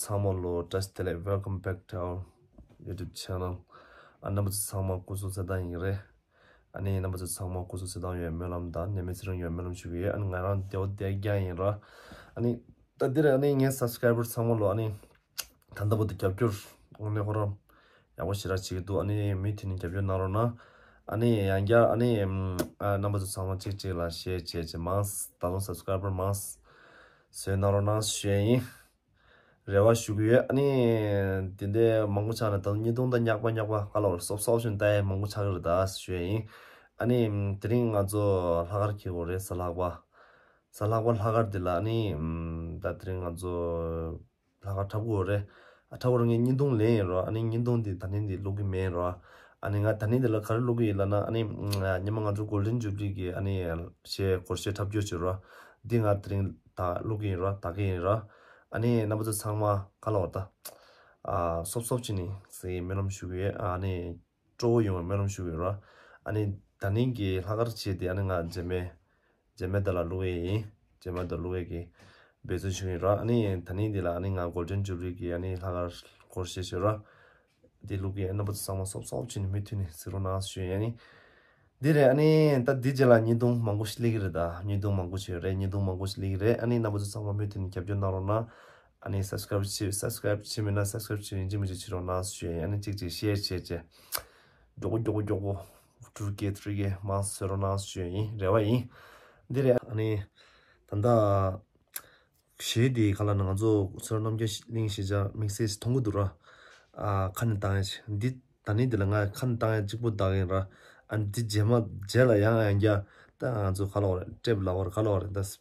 Samolo, just welcome back to our YouTube channel. And number Sama Kusu Sadan Yre. Ani number Sama Kusu Sadan Melam Dan, Nemesis Melam Shuvi, and Garan Deo de Gainra. Ani that did any subscribers Samolo, Ani Tandabo the capture only horror. I was to any meeting in Japan Narona. Ani Anga, Ani number Sama Chichila, share mass, thousand subscriber mass. So Narona sharing. Rewa shuguye ani dinde manguchana dal nidongda nyakwa kalor subscription dai manguchagar da shue ani tring azo lagar ki gore salagwa lagar dila ani da tring azo lagar tabu gore atawor ngi nidong le ro ani nidong di tanin di logi me ro ani nga tanin de la kar logi lana ani nyamang azo golden jubilee gi ani she korshe tabjo chiro dinga tring ta logi ro tagi ro 아니 나부터 상마 갈라왔다 섭섭지니 세 메놈 슈게 아니 조용 메놈 슈게라 아니 다닌기 하가르치에 대한가 제메달라 루에 제메달 루에기 베즈슈라 아니 다닌디라 아니가 골든 주리기 아니 하가르 코르시시라 디루기 나부터 상마 섭섭지니 미티니 스로나스 아니 디레 아니 다 디젤라 니동 망고실리그르다 니동 망고시레 니동 망고실리그레 아니 나부터 상마 미티니 캡전 나로나 아니 subscribe 치면은 subscribe 치는지 뭐지 치러나 쉐 아니 찍지 share 요거 두개 마스러나 쉐 레와이 디레 아니 단다 시디 갈라는 아주 서넘게 링시자 믹스스 통구들아 칸 땅에지 디 다니들nga 칸 땅에 찍고 다게라 안디 제마 제라 양야 다 아주 갈어 탭라워 갈어 다스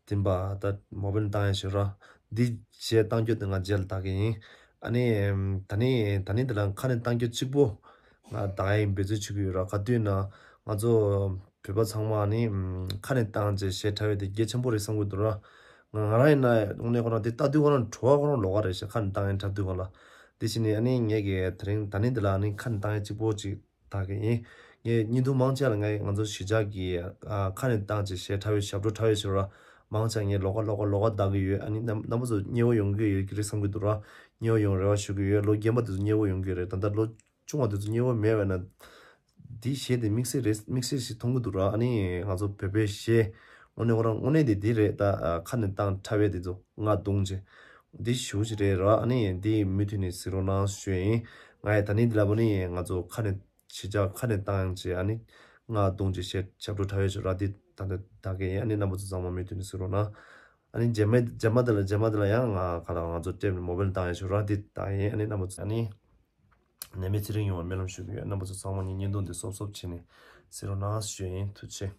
timba that mobile 땅에서라 디 제 땅교 등아 젤 타기 아니 다니 들랑 칸에 땅교 찍고 나 다이 베즈 찍으라 가드나 아주 배바 상마니 칸에 땅제 셰타웨데 게첨보리 상고들아 나라이나 오네거나 디따디고는 좋아고는 로가레시 칸 땅에 잡두고라 대신에 아니 얘기 드링 다니들라니 칸 땅에 찍고지 타기 예 니도 망자는 게 먼저 시작이 칸에 땅제 셰타웨 샵도 타웨시라 망창에 로가 다기 아니 남부서 니오 용기 이렇게 상고들아 니오 용으로 쉬고요 로게마도 니오 용기를 단다 로 중화도 니오 매वे나 디시에 믹스시 통고들아 아니 아주 베베시 오늘은 디레다 칸는 땅 타베데도 nga 동제 디슈지레라 아니 디 미티니스로나 쉐 nga 다니들라보니 아주 칸에 시작 칸에 땅지 아니 nga 동제 셰 잡로 타베주라디 다게 아니 나부터 상마 미티니스로나 아니 제마들 양 가랑 아주 때 모바일 땅에서라디 다이 아니 나부터 아니 네미트링 요 멜럼슈비 나부터 상마 니년도데 섭섭치니 스로나 쉐 투체